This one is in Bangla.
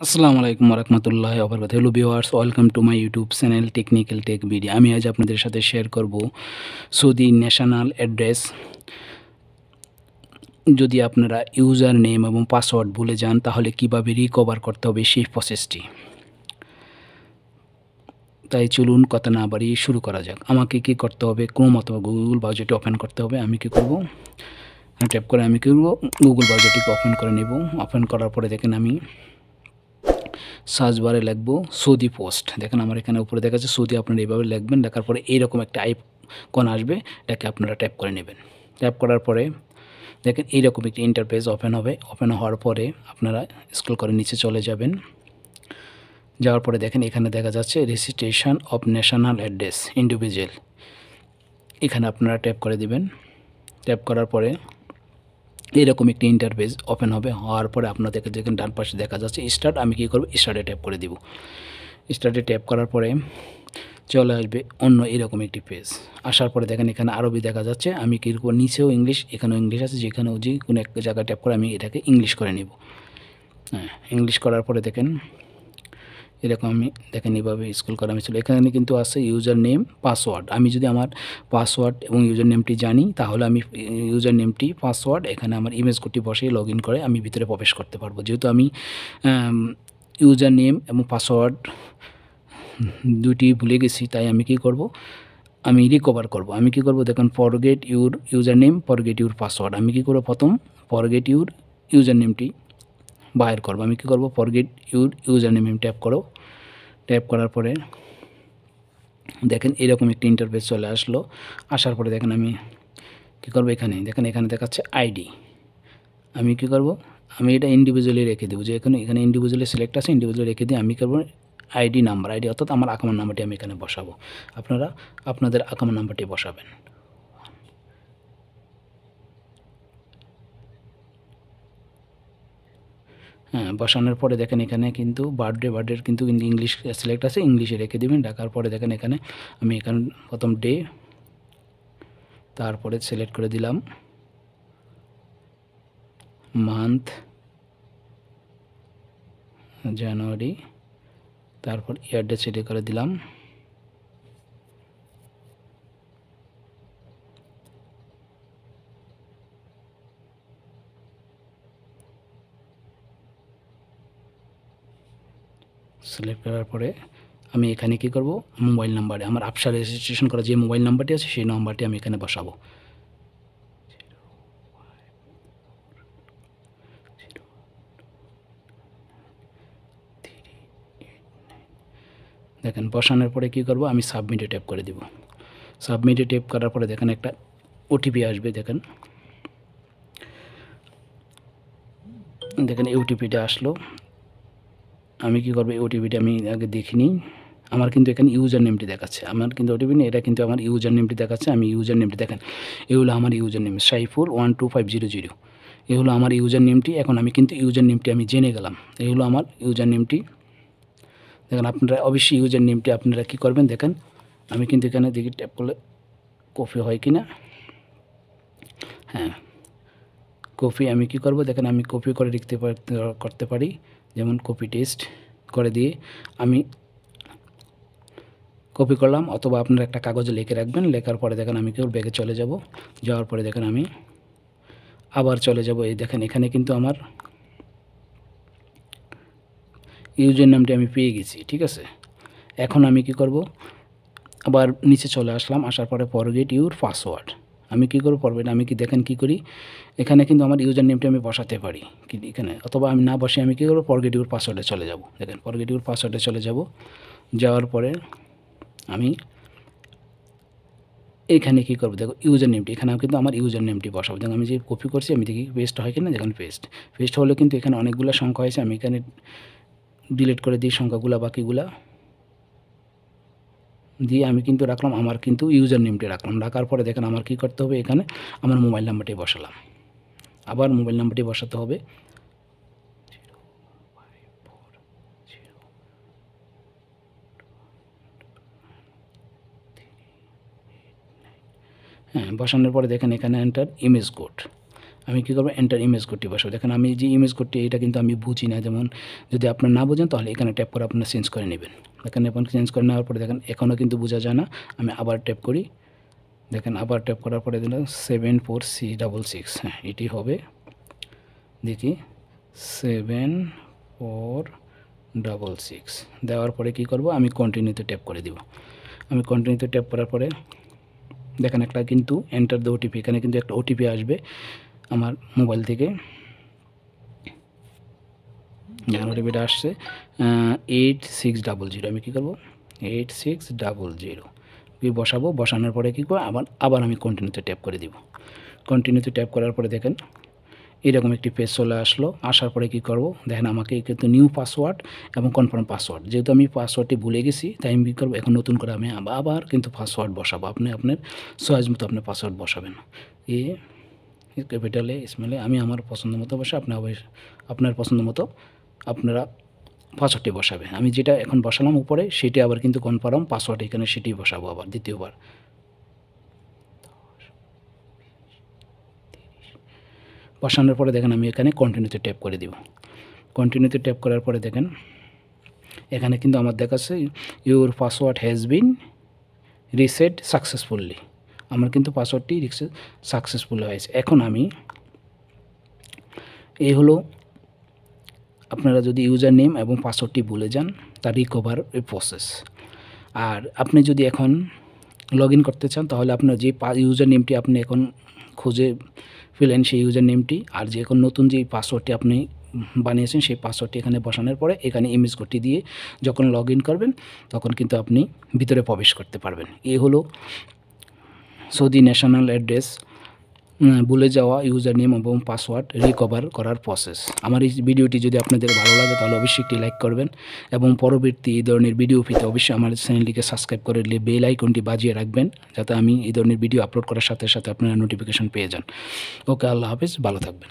আসসালামু আলাইকুম ওয়া ওবারাকাতুহু। Hello viewers, welcome to my YouTube channel technical tech video. আমি আজ আপনাদের সাথে শেয়ার করব সৌদি ন্যাশনাল অ্যাড্রেস। যদি আপনারা ইউজার নেম এবং পাসওয়ার্ড ভুলে যান তাহলে কিভাবে রিকভার করতে হবে সেই প্রসেসটি। তাই চলুন কথা না বাড়িয়ে শুরু করা যাক। আমাকে কি করতে হবে, ক্রোম অথবা গুগল ব্রাউজারটি ওপেন করতে হবে। আমি কি করব, ট্যাপ করে আমি কি করব, গুগল ব্রাউজারটিকে ওপেন করে নেব। ওপেন করার পরে দেখেন আমি সার্চ বারে লিখব সৌদি পোস্ট। দেখেন আমার এখানে উপরে দেখা যাচ্ছে সৌদি, আপনারা এইভাবে লিখবেন। লেখার পরে এইরকম একটা আইকন আসবে, এটাকে আপনারা ট্যাপ করে নেবেন। ট্যাপ করার পরে দেখেন এইরকম একটি ইন্টারফেস ওপেন হবে। ওপেন হওয়ার পরে আপনারা স্ক্রল করে নিচে চলে যাবেন। যাওয়ার পরে দেখেন এখানে দেখা যাচ্ছে registration of national address individual, এখানে আপনারা ট্যাপ করে দিবেন। ট্যাপ করার পরে এরকম একটি ইন্টারফেস ওপেন হবে। হওয়ার পরে আপনাদেরকে দেখেন ডান পাশে দেখা যাচ্ছে স্টার্ট। আমি কী করব, স্টার্টে ট্যাপ করে দিব। স্টার্টে ট্যাপ করার পরে চলে আসবে অন্য এরকম একটি পেজ। আসার পরে দেখেন এখানে আরবি দেখা যাচ্ছে। আমি কী করব, নিচেও ইংলিশ, এখানেও ইংলিশ আছে, যেখানেও যে কোনো একটা জায়গায় ট্যাপ করে আমি এটাকে ইংলিশ করে নেব। হ্যাঁ, ইংলিশ করার পরে দেখেন এরকম আমি দেখেন এইভাবে স্ক্রল করা আমি ছিল। এখানে কিন্তু আছে ইউজার নেম পাসওয়ার্ড। আমি যদি আমার পাসওয়ার্ড এবং ইউজার নেমটি জানি তাহলে আমি ইউজার নেমটি পাসওয়ার্ড এখানে আমার ইমেজ কোডটি বসিয়ে লগ ইন করে আমি ভিতরে প্রবেশ করতে পারবো। যেহেতু আমি ইউজার নেম এবং পাসওয়ার্ড দুটি ভুলে গেছি, তাই আমি কি করব, আমি রিকভার করব। আমি কি করব, দেখেন forget your user name, forget your password. আমি কি করব, প্রথম ফরগেট ইউর ইউজার নেমটি বাইর করব। আমি কি করব, forget your user name tap করো। ট্যাপ করার পরে দেখেন এরকম একটি ইন্টারফেস চলে আসলো। আসার পরে দেখেন আমি কী করব, এখানে দেখেন এখানে দেখাচ্ছে আইডি। আমি কী করব, আমি এটা ইন্ডিভিজুয়ালি রেখে দেবো। যে এখানে ইন্ডিভিজুয়ালি সিলেক্ট আছে, ইন্ডিভিজুয়ালি রেখে দিয়ে আমি করব আইডি নাম্বার, আইডি অর্থাৎ আমার আকামার নাম্বারটি আমি এখানে বসাবো। আপনারা আপনাদের আকামার নাম্বারটি বসাবেন। হ্যাঁ, বসানোর পরে দেখেন এখানে কিন্তু বার্থডের কিন্তু ইংলিশ সিলেক্ট আছে, ইংলিশে রেখে দেবেন। রাখার পরে দেখেন এখানে আমি এখানে প্রথম ডে, তারপরে সিলেক্ট করে দিলাম মান্থ জানুয়ারি, তারপর ইয়ারডে সিলেক্ট করে দিলাম। সিলেক্ট করার পরে আমি এখানে কি করব, মোবাইল নাম্বারে আমার আফসা রেজিস্ট্রেশন করা যে মোবাইল নাম্বারটি আছে সেই নাম্বারটি আমি এখানে বসাবো। দেখেন বসানোর পরে কি করব, আমি সাবমিটে ট্যাপ করে দিব। সাবমিটে ট্যাপ করার পরে দেখেন একটা ওটিপি আসবে। দেখেন দেখেন এই ওটিপিটা আসলো। আমি কি করব, এই ওটিপিটা আমি আগে দেখে নিই। আমার কিন্তু এখানে ইউজার নেমটি দেখাচ্ছে, আমার কিন্তু ওটিপি নেই, এটা কিন্তু আমার ইউজার নেমটি দেখাচ্ছে। আমি ইউজার নেমটি দেখেন, এই হলো আমার ইউজার নেম সাইফুল 12500। এই হলো আমার ইউজার নেমটি। এখন আমি কিন্তু ইউজার নেমটি আমি জেনে গেলাম। এই হলো আমার ইউজার নেমটি। দেখেন আপনারা অবশ্যই ইউজার নেমটি আপনারা কী করবেন, দেখেন আমি কিন্তু এখানে দেখি ট্যাপ করলে কপি হয় কি না। হ্যাঁ, কপি আমি কি করব, দেখেন আমি কপি করে করতে পারি। যেমন কপি টেস্ট করে দিয়ে আমি কপি করলাম, অথবা আপনারা একটা কাগজে লিখে রাখবেন। লেখার পরে দেখেন আমি কেউ ব্যাগে চলে যাব। যাওয়ার পরে দেখেন আমি আবার চলে যাব। এই দেখেন এখানে কিন্তু আমার ইউজার নামটি আমি পেয়ে গেছি, ঠিক আছে। এখন আমি কি করব, আবার নিচে চলে আসলাম। আসার পরে ফরগেট ইউর পাসওয়ার্ড আমি কী করব, ফরগেট আমি কি দেখেন কী করি, এখানে কিন্তু আমার ইউজার নেমটি আমি বসাতে পারি কি এখানে, অথবা আমি না বসে আমি কী করব, ফরগেট ইউর পাসওয়ার্ডে চলে যাব। দেখেন ফরগেট ইউর পাসওয়ার্ডে চলে যাব। যাওয়ার পরে আমি এখানে কী করবো, দেখো ইউজার নেমটি, এখানে কিন্তু আমার ইউজার নেমটি বসাবো। দেখুন আমি যে কপি করছি আমি দেখি পেস্ট হয় কিনা। দেখুন পেস্ট হলে কিন্তু এখানে অনেকগুলো সংখ্যা হয়েছে। আমি এখানে ডিলিট করে দিই সংখ্যাগুলো, বাকিগুলা দিয়ে আমি কিন্তু রাখলাম আমার কিন্তু ইউজার নেমটি রাখলাম। রাখার পরে দেখেন আমার কী করতে হবে, এখানে আমার মোবাইল নাম্বারটি বসালাম। আবার মোবাইল নাম্বারটি বসাতে হবে। হ্যাঁ, বসানোর পরে দেখেন এখানে এন্টার ইমেজ কোড। আমি কী করবো, এন্টার ইমেজ কোডটি বসাবো। দেখেন আমি যে ইমেজ কোডটি এটা কিন্তু আমি বুঝি না, যেমন যদি আপনার না বোঝেন তাহলে এখানে ট্যাপ করে আপনারা চেঞ্জ করে নেবেন। দেখেন এখন চেঞ্জ করে নেওয়ার পরে দেখেন এখনও কিন্তু বোঝা যায় না। আমি আবার ট্যাপ করি, দেখেন আবার ট্যাপ করার পরে দিলাম 74C66, হ্যাঁ এটি হবে। দেখি 7466 দেওয়ার পরে কি করব, আমি কন্টিনিউতে ট্যাপ করে দিব। আমি কন্টিনিউতে ট্যাপ করার পরে দেখেন একটা কিন্তু এন্টার দ্য ওটিপি, এখানে কিন্তু একটা ওটিপি আসবে আমার মোবাইল থেকে। যেখানে ওটিপিটা আসছে 8600, আমি কী করবো 8600 বসাবো। বসানোর পরে কী করবো, আবার আমি কন্টিনিউতে ট্যাপ করে দিব। কন্টিনিউতে ট্যাপ করার পরে দেখেন এরকম একটি পেজ চলে আসলো। আসার পরে কি করব, দেখেন আমাকে কিন্তু নিউ পাসওয়ার্ড এবং কনফার্ম পাসওয়ার্ড, যেহেতু আমি পাসওয়ার্ডটি ভুলে গেছি তাই আমি কী করবো, এখন নতুন করে আমি আবার কিন্তু পাসওয়ার্ড বসাবো। আপনি আপনার চয়েস মতো আপনি পাসওয়ার্ড বসাবেন। ক্যাপিটালে স্মলে আমি আমার পছন্দ মতো বসে, আপনার পছন্দ মতো আপনারা পাসওয়ার্ডটি বসাবেন। আমি যেটা এখন বসালাম উপরে সেটি আবার কিন্তু কনফার্ম পাসওয়ার্ড এখানে সেটি বসাবো আবার দ্বিতীয়বার। বসানোর পরে দেখেন আমি এখানে কন্টিনিউতে ট্যাপ করে দিব। কন্টিনিউতে ট্যাপ করার পরে দেখেন এখানে কিন্তু আমার দেখাচ্ছে your password has been reset successfully. আমার কিন্তু পাসওয়ার্ডটি রিসেট সাকসেসফুল হয়েছে। এখন আমি এই হলো, আপনারা যদি ইউজার নেম এবং পাসওয়ার্ডটি ভুলে যান তার রিকভার প্রসেস। আর আপনি যদি এখন লগ ইন করতে চান তাহলে আপনার যে ইউজার নেমটি আপনি এখন খুঁজে পেলেন সেই ইউজার নেমটি, আর যে এখন নতুন যে পাসওয়ার্ডটি আপনি বানিয়েছেন সেই পাসওয়ার্ডটি এখানে বসানোর পরে এখানে ইমেজ কোডটি দিয়ে যখন লগ ইন করবেন তখন কিন্তু আপনি ভিতরে প্রবেশ করতে পারবেন। এই হলো সৌদি ন্যাশনাল অ্যাড্রেস ভুলে যাওয়া ইউজার নেম এবং পাসওয়ার্ড রিকভার করার প্রসেস। আমার এই ভিডিওটি যদি আপনাদের ভালো লাগে তাহলে অবশ্যই একটি লাইক করবেন এবং পরবর্তী এই ধরনের ভিডিও পেতে অবশ্যই আমার চ্যানেলটিকে সাবস্ক্রাইব করে বেল আইকনটি বাজিয়ে রাখবেন, যাতে আমি এই ধরনের ভিডিও আপলোড করার সাথে সাথে আপনারা নোটিফিকেশন পেয়ে যান। ওকে, আল্লাহ হাফেজ, ভালো থাকবেন।